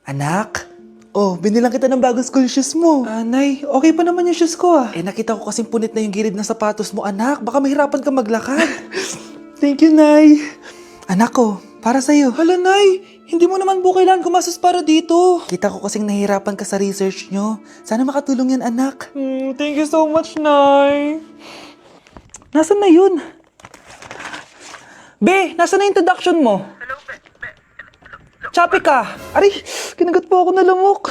Anak? Oh, binilang kita ng bagong school shoes mo. Nay, okay pa naman yung shoes ko Nakita ko kasing punit na yung gilid ng sapatos mo, anak. Baka mahirapan ka maglakad. Thank you, Nay. Anak ko, para sa'yo. Hala, Nay, hindi mo naman po kailangan gumastos para dito. Kita ko kasing nahihirapan ka sa research nyo. Sana makatulong yan, anak. Thank you so much, Nay. Nasaan na yun? Be, nasaan na yung introduction mo? Hello, Chapi ka. Aray, kinagat po ako na lamok.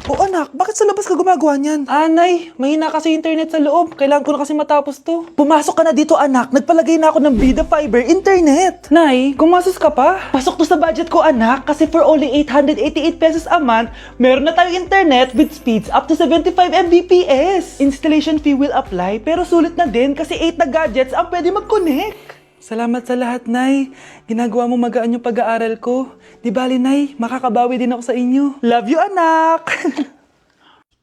O anak, bakit sa labas ka gumagawa niyan? Nay, mahina kasi internet sa loob. Kailangan ko na kasi matapos to. Pumasok ka na dito, anak. Nagpalagay na ako ng Bida Fiber Internet. Nay, gumastos ka pa? Pasok to sa budget ko, anak. Kasi for only 888 pesos a month, meron na tayong internet with speeds up to 75 Mbps. Installation fee will apply, pero sulit na din kasi 8 na gadgets ang pwede mag-connect. Salamat sa lahat, Nay. Ginagawa mo magaan yung pag-aaral ko. Di bali, Nay, makakabawi din ako sa inyo. Love you, anak!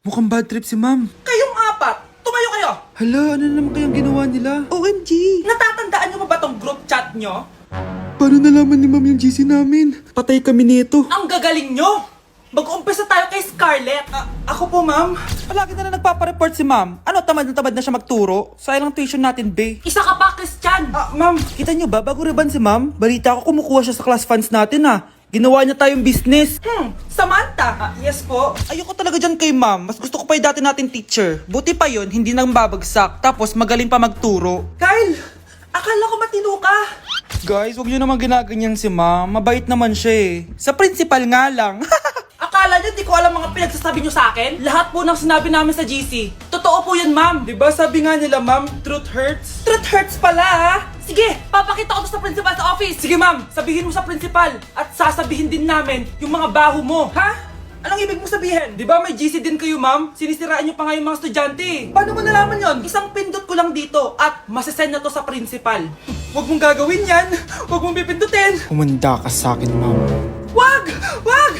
Mukhang bad trip si Ma'am. Kayong apat, tumayo kayo! Hala, ano naman kayang ginawa nila? OMG! Natatandaan nyo ba tong group chat nyo? Paano nalaman ni Ma'am yung GC namin? Patay kami nito. Ang gagaling nyo! Mag-umpisa tayo kay Scarlett. Ako po, Ma'am. Palagi na nagpapareport si Ma'am. Ano, tamad na siya magturo? Sayang lang tuition natin, be. Isa ka pa, Christian! Ma'am, kita niyo ba, bago riban si Ma'am, balita ko kumukuha siya sa class funds natin, Ginawa niya tayong business. Samantha! Yes po. Ayoko talaga dyan kay Ma'am. Mas gusto ko pa yung dati natin teacher. Buti pa yun, hindi nang babagsak. Tapos magaling pa magturo. Kyle! Akala ko matino ka! Guys, huwag niyo naman ginaganyan si Ma'am. Mabait naman siya eh. Sa principal nga lang. Akala nyo di ko alam mga pinagsasabi nyo sa akin? Lahat po ng sinabi namin sa GC. Totoo po yan, ma'am. Diba sabi nga nila, Ma'am, truth hurts? Truth hurts pala, ha? Sige, papakita ko to sa principal sa office. Sige, Ma'am, sabihin mo sa principal. At sasabihin din namin yung mga baho mo. Ha? Anong ibig mo sabihin? Di ba may GC din kayo, Ma'am? Sinisiraan niyo pa nga yung mga estudyante. Paano mo nalaman yon? Isang pindot ko lang dito at masasend na to sa principal. Huwag mong gagawin yan. Huwag mong pipindutin. Humanda ka sa akin, Ma'am. Wag! Wag!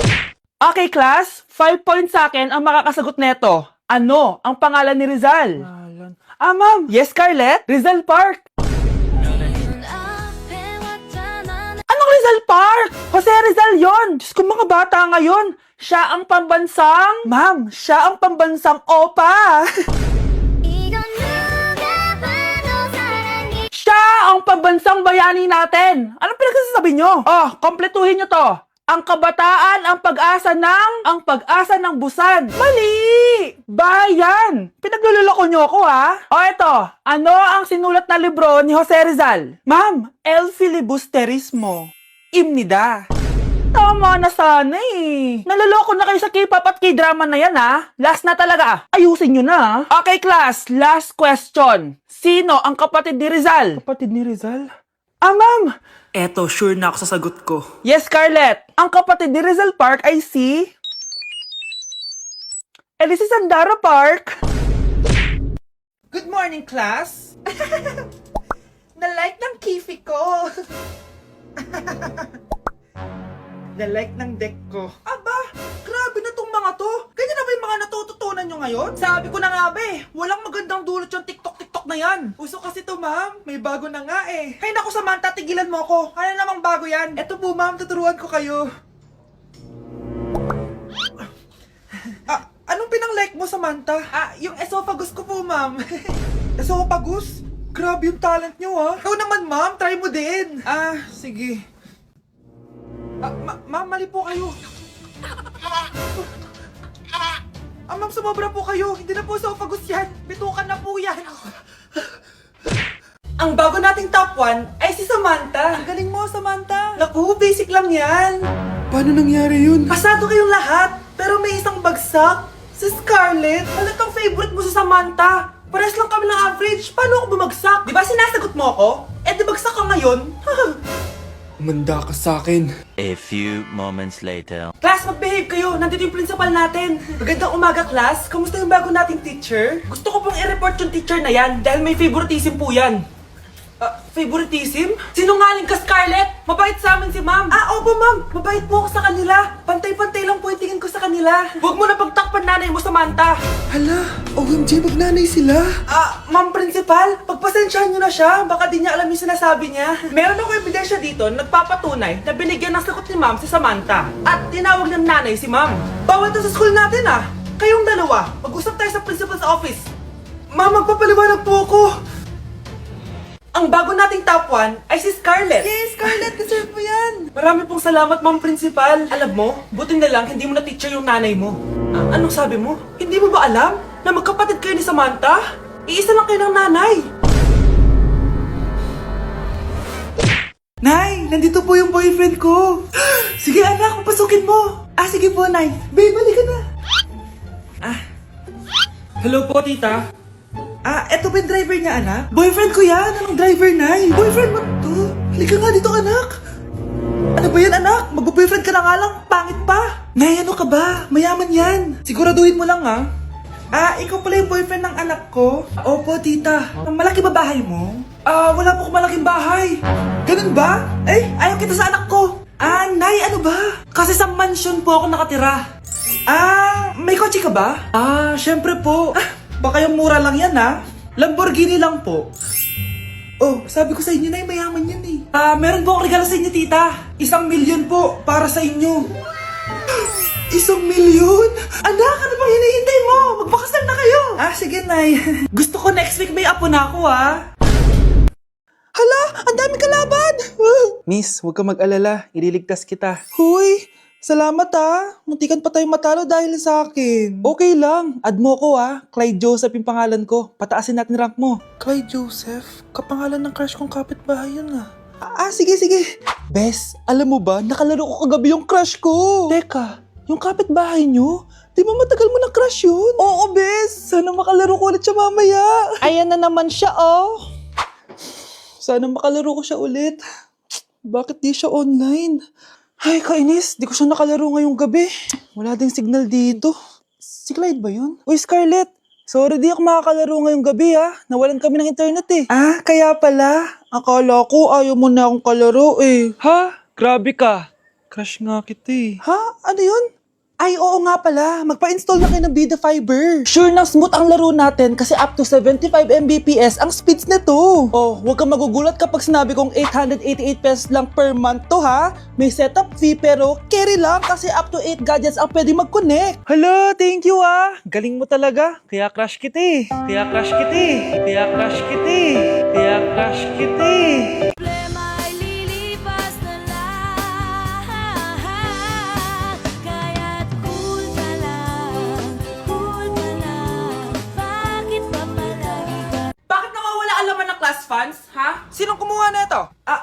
Okay, class. 5 points sa akin ang makakasagot neto. Ano ang pangalan ni Rizal? Ma'am. Yes, Scarlett? Rizal Park. Anong Rizal Park? Jose Rizal yon. Diyos ko, mga bata ngayon. Siya ang pambansang... Ma'am, siya ang pambansang opa. Siya ang pambansang bayani natin. Anong pinagsasabi nyo? Oh, kompletuhin nyo to. Ang kabataan, ang pag-asa ng busan. Mali! Bayan! Pinagluloko nyo ako, ha? O eto, ano ang sinulat na libro ni Jose Rizal? Ma'am, El Filibusterismo. Imnida. Tama na sana eh. Naloloko na kayo sa K-pop at K-drama na yan, ha? Last na talaga. Ayusin nyo na. Okay, class. Last question. Sino ang kapatid ni Rizal? Kapatid ni Rizal? Ma'am! Eto, sure na ako sa sagot ko. Yes, Scarlett. Ang kapatid ni Rizal Park ay si... Elise Sandara Park. Good morning, class! Na-like ng kifi ko! Na-like ng deck ko. Aba, grabe na tong mga to! Ganyan na ba yung mga natututunan nyo ngayon? Sabi ko na nga ba walang magandang dulot yung TikTok na yan! Uso kasi to, ma'am. May bago na nga eh. Hay naku, Samantha, tigilan mo ako! Ano namang bago yan? Eto po, ma'am. Tuturuan ko kayo. Anong pinang-like mo, Samantha? Yung esophagus ko po, ma'am. Esophagus? Grabe yung talent nyo, ha? Ikaw naman, ma'am, try mo din! Sige. Ma'am, mali po kayo. Ma'am, sumobra po kayo. Hindi na po esophagus yan. Bitukan na po yan. Ang bago nating top 1 ay si Samantha. Ang galing mo, Samantha. Naku, basic lang yan. Paano nangyari yun? Pasado kayong lahat, pero may isang bagsak. Si Scarlett, halatang favorite mo si Samantha. Pares lang kami ng average. Paano ako bumagsak? Di ba sinasagot mo ako? Di bagsak ka ngayon? Umanda ka sa akin. A few moments later. Class, mag-behave kayo. Nandito yung principal natin. Magandang umaga, class. Kamusta yung bago nating teacher? Gusto ko pong i-report yung teacher na yan dahil may favoritism po yan. Favoritism? Sinungaling ka, Scarlett! Mabait sa amin si ma'am. Opo, ma'am. Mabait po ako sa kanila. Pantay-pantay lang po yung tingin ko sa sa kanila. Huwag mo na pagtakpan nanay mo, Samantha. Hala, OMG, magnanay sila. Ma'am Principal, pagpasensyahan niyo na siya. Baka di niya alam yung sinasabi niya. Meron ako ebidensya dito na nagpapatunay na binigyan ng sagot ni ma'am si Samantha. At tinawag ng nanay si ma'am. Bawal to sa school natin ah. Kayong dalawa, mag-usap tayo sa principal's office. Ma'am, magpapaliwanag po ako. Ang bago nating top 1 ay si Scarlett. Yes, Scarlett, deserve mo yan. Marami pong salamat, Ma'am Principal. Alam mo, buti na lang hindi mo na teacher yung nanay mo. Anong sabi mo? Hindi mo ba alam na magkapatid kayo ni Samantha? Iisa lang kayo ng nanay. Nay, nandito po yung boyfriend ko. Sige anak, papasukin mo. Sige po, Nay. Babe, balik ka na. Hello po, tita. Eto ba yung driver niya, anak? Boyfriend ko yan. Anong driver, Nay? Boyfriend mo to? Halika nga dito, anak. Ano ba yan, anak? Mag-boyfriend ka na nga lang. Pangit pa. Nay, ano ka ba? Mayaman yan. Siguraduhin mo lang, ha? Ikaw pala yung boyfriend ng anak ko? Opo, tita. Malaki ba bahay mo? Wala po akong malaking bahay. Ganun ba? Ayaw kita sa anak ko. Nay, ano ba? Kasi sa mansion po ako nakatira. May kotse ka ba? Syempre po. Baka yung mura lang yan, ha? Lamborghini lang po. Oh, sabi ko sa inyo na mayaman yan eh. Meron po akong regalo sa inyo, tita. 1 milyon po para sa inyo. 1 milyon? Anak, ano bang hinihintay mo? Magpakasal na kayo. Sige, Nay. Gusto ko next week may apo na ako, ha? Hala, ang dami kalaban! Miss, huwag ka mag-alala. Ililigtas kita. Huy, salamat ha. Muntikan pa tayong matalo dahil sa akin. Okay lang. Add mo ko ha. Clyde Joseph yung pangalan ko. Pataasin natin rank mo. Clyde Joseph? Kapangalan ng crush kong kapitbahay yun ah. Sige. Bes, alam mo ba, nakalaro ko kagabi yung crush ko. Teka, yung kapitbahay nyo? Di ba matagal mo na crush yun? Oo, Bes. Sana makalaro ko ulit siya mamaya. Ayan na naman siya, oh. Sana makalaro ko siya ulit. Bakit di siya online? Ay, kainis. Di ko siya nakalaro ngayong gabi. Wala ding signal dito. Si Clyde ba yun? Uy, Scarlett. Sorry, di ako makakalaro ngayong gabi ha. Nawalan kami ng internet eh. Kaya pala. Akala ko ayaw mo na akong kalaro eh. Ha? Grabe ka. Crush nga kita eh. Ha? Ano yun? Ay, oo nga pala. Magpa-install na kayo ng Vida Fiber. Sure na smooth ang laro natin kasi up to 75 Mbps ang speeds nito. Oh, huwag kang magugulat kapag sinabi kong 888 pesos lang per month to ha. May setup fee pero carry lang kasi up to 8 gadgets ang pwede mag-connect. Hala, thank you ah. Galing mo talaga. Kaya crush kita eh. Kaya crush kita eh. Kaya crush kita eh. Kaya crush kita eh. Problema ay lilipas na lang. Kaya't cool ka lang. Bakit ba palagi ka? Bakit nawawala ang laman ng class funds, ha? Sinong kumuha na ito?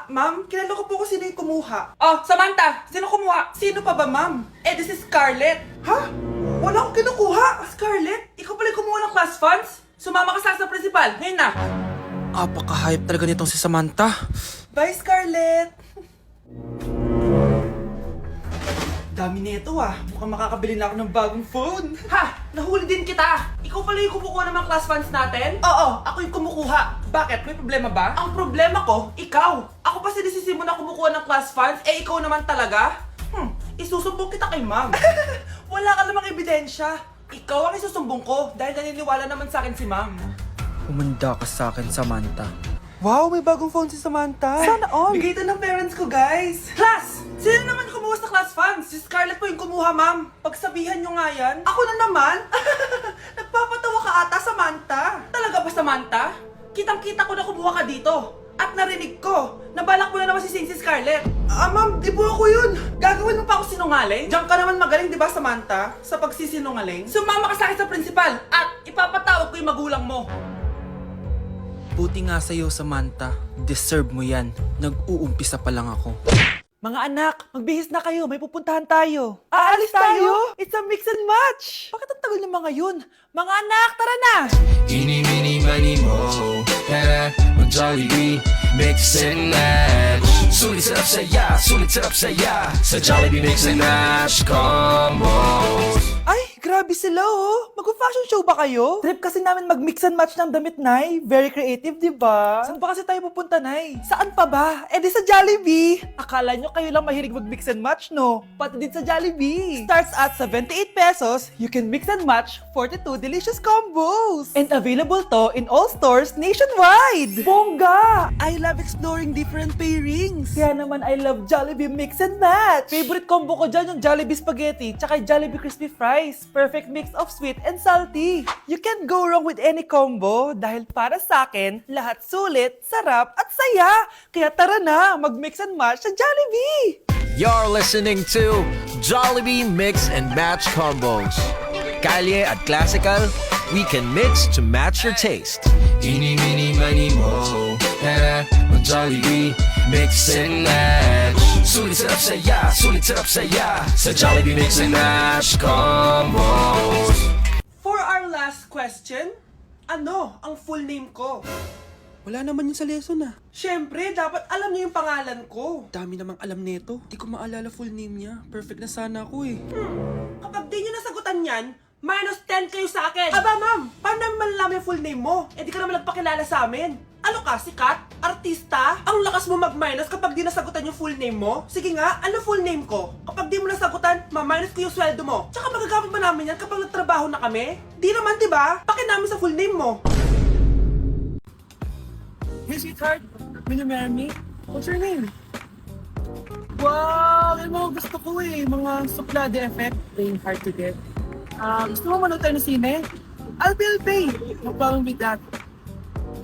Ma'am, kilala ko po kung sino yung kumuha. Oh, Samantha, sino kumuha? Sino pa ba, ma'am? This is Scarlett. Ha? Wala akong kinukuha. Scarlett, ikaw pala yung kumuha ng class funds? Sumama ka sa principal, ngayon na. Apaka-hype talaga nitong si Samantha. Bye, Scarlett! Dami nito Mukhang makakabili na ako ng bagong phone. Ha! Nahuli din kita! Ikaw pala yung kumukuha ng mga class funds natin? Oo, ako yung kumukuha. Bakit? May problema ba? Ang problema ko, ikaw! Ako pa sinisisi mo na kumukuha ng class funds, ikaw naman talaga? Isusumbong kita kay ma'am. Wala ka namang ebidensya. Ikaw ang isusumbong ko dahil naniniwala naman sa akin si ma'am. Umanda ka sa akin, Samantha. Wow, may bagong phone si Samantha. Sana all. Bigay ito ng parents ko, guys. Class! Sino naman kumuha sa class funds? Si Scarlett po yung kumuha, ma'am. Pagsabihan nyo nga yan. Ako na naman? Nagpapatawa ka ata, Samantha. Talaga ba, Samantha? Kitang-kita ko na kumuha ka dito. At narinig ko, nabalak mo na naman si Scarlett. Ma'am, di po ako yun. Gagawin mo pa ako sinungaling? Diyan ka naman magaling, di ba, Samantha? Sa pagsisinungaling? Sumama ka sa akin sa principal at ipapatawag ko yung magulang mo. Buti nga sa'yo, Samantha. Deserve mo yan. Nag-uumpisa pa lang ako. Mga anak, magbihis na kayo. May pupuntahan tayo. Aalis tayo? It's a mix and match. Bakit ang tagal ng mga yun? Mga anak, tara na! Eeny, meeny, miny, mo. Tara, mag-Jollibee, mix and match. Sulit sarap saya sa Jollibee mix and match combo. Ay, grabe sila oh. Mag-fashion show ba kayo? Trip kasi namin mag-mix and match ng damit, Nay. Very creative, di ba? Saan ba kasi tayo pupunta, Nay? Saan pa ba? Eh di sa Jollibee. Akala nyo kayo lang mahilig mag-mix and match, no? Pati din sa Jollibee. Starts at 78 pesos, you can mix and match 42 delicious combos. And available to in all stores nationwide. Bongga! I love exploring different pairings. Kaya naman I love Jollibee mix and match. Favorite combo ko dyan yung Jollibee spaghetti tsaka Jollibee crispy fries. Perfect mix of sweet and salty. You can't go wrong with any combo dahil para sa akin, lahat sulit, sarap at saya. Kaya tara na, mag-mix and match sa Jollibee! You're listening to Jollibee Mix and Match Combos. Kalye at Classical, we can mix to match your taste. Eeny, meeny, miny, mo. Tara, mag-Jollibee Mix and Match. Sulit sarap saya, sulit sarap saya sa Jollibee Mix and Match Combos. For our last question, ano ang full name ko? Wala naman yun sa lesson ah. Siyempre, dapat alam niyo yung pangalan ko. Dami namang alam nito. Di ko maalala full name niya. Perfect na sana ako eh. Kapag di niyo nasagutan yan, minus 10 kayo sa akin. Aba ma'am, paano namin malalaman yung full name mo? Eh di ka naman nagpakilala sa amin. Ano ka, sikat? Artista? Ang lakas mo mag-minus kapag di nasagutan yung full name mo? Sige nga, ano full name ko? Kapag di mo nasagutan, ma-minus ko yung sweldo mo. Tsaka magagamit ba namin yan kapag nagtrabaho na kami? Di naman, diba? Pakin namin sa full name mo. Hey sweetheart, will you marry me? What's your name? Wow, yung mga gusto ko eh, mga suplade effect, playing hard to get. Gusto mo manood tayo ng sine? I'll pay. No problem with that.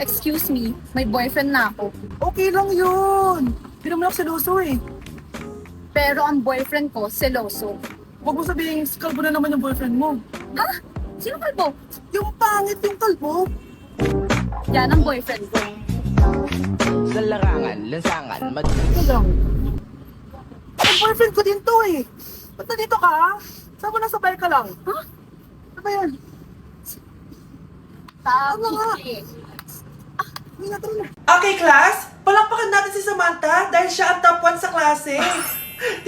Excuse me, may boyfriend na ako. Okay lang yun. Hindi naman ako seloso eh. Pero ang boyfriend ko, seloso. Huwag mo sabihin, kalbo na naman yung boyfriend mo. Ha? Sino kalbo? Yung pangit yung kalbo. Yan ang boyfriend ko. Sa larangan, lansangan, Ito lang. Ang boyfriend ko din to eh. Ba't nandito ka? Saan mo nasabay ka lang? Ha? Ano ba yan? Ano nga? Hindi na na. Okay, class. Palakpakan natin si Samantha dahil siya ang top 1 sa klase.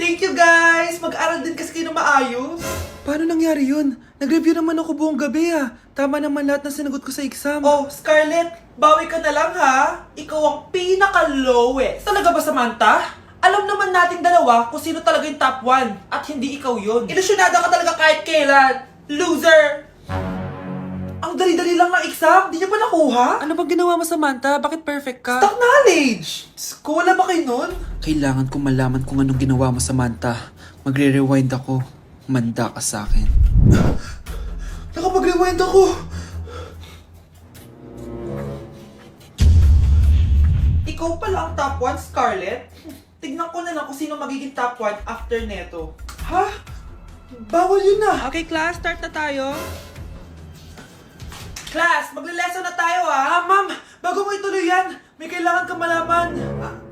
Thank you, guys. Mag-aral din kasi kayo na maayos. Paano nangyari yun? Nag-review naman ako buong gabi ah. Tama naman lahat ng sinagot ko sa exam. Oh, Scarlett, bawi ka na lang ha. Ikaw ang pinaka-lowest. Talaga ba, Samantha? Alam naman nating dalawa kung sino talaga yung top 1 at hindi ikaw yun. Ilusyonada ka talaga kahit kailan. Loser! Ang dali-dali lang ng exam, di niya pa nakuha? Ano bang ginawa mo, Samantha? Bakit perfect ka? Stock knowledge! Wala ba kayo nun? Kailangan kong malaman kung anong ginawa mo, Samantha. Magre-rewind ako. Manda ka sa akin. Nakapag-rewind ako! Ikaw pala ang top 1, Scarlett? Tignan ko na lang kung sino magiging top 1 after neto. Ha? Bawal yun na! Okay, class. Start na tayo. Class, magle-lesson na tayo ha! Ma'am, bago mo ituloy yan, may kailangan ka malaman.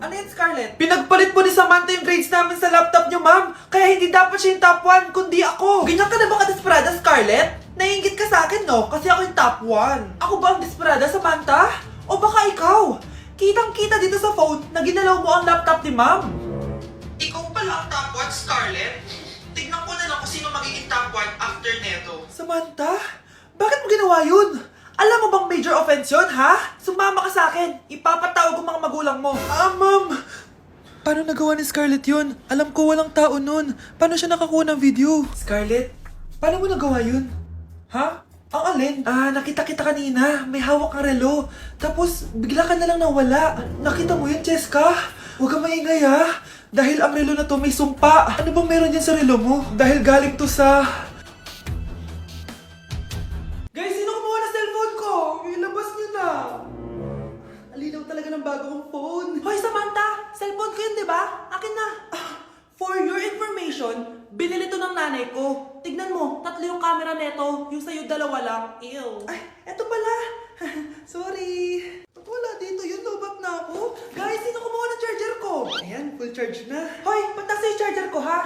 Ano yan, Scarlett? Pinagpalit po ni Samantha yung grades namin sa laptop niyo, ma'am. Kaya hindi dapat siya yung top 1, kundi ako. Ganyan ka na ba ka-desperada, Scarlett? Naiingit ka sa akin, no? Kasi ako yung top 1. Ako ba ang desperada, Samantha? O baka ikaw? Kitang-kita dito sa phone na ginalaw mo ang laptop ni ma'am. Ikaw pala ang top 1, Scarlett? Tignan ko na lang kung sino magiging top 1 after neto. Samantha? Bakit mo ginawa yun? Alam mo bang major offense yun, ha? Sumama ka sa akin. Ipapatawag ko mga magulang mo. Ma'am! Paano nagawa ni Scarlett yun? Alam ko walang tao nun. Paano siya nakakuha ng video? Scarlett, paano mo nagawa yun? Ha? Ang alin? Nakita kita kanina. May hawak kang relo. Tapos, bigla ka na lang nawala. Nakita mo yun, Cheska? Huwag kang maingay, ha? Dahil ang relo na to may sumpa. Ano bang meron yan sa relo mo? Dahil galing to sa... Guys, sino kumuha na cellphone ko? Ilabas niyo na. Alinaw talaga ng bago kong phone. Hoy, Samantha! Cellphone ko yun, di ba? Akin na. For your information, binili to ng nanay ko. Tignan mo, 3 yung camera neto. Yung sa'yo 2 lang. Ew. Ay, eto pala. Sorry. Ba't wala dito yun? Lobat na ako. Guys, sino kumuha ng charger ko? Ayan, full charge na. Hoy, ba't nasa yung charger ko, ha?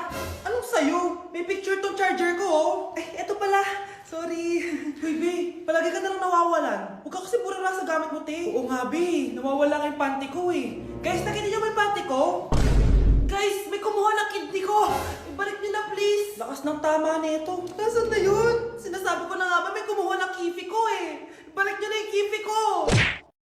Anong sa'yo? May picture tong charger ko, oh. Ay, eto pala. Sorry. Hoy, B, palagi ka na lang nawawalan. Huwag ka kasi burara sa gamit mo, te. Oo nga, B. Nawawala nga yung panty ko, eh. Guys, nakita niyo ba yung panty ko? Guys, may kumuha ng kidney ko. Ibalik niyo na, please. Lakas lakas ng tama nito. Nasaan na yun? Sinasabi ko na nga ba may kumuha ng kifi ko eh. Balik nyo na yung kifi ko!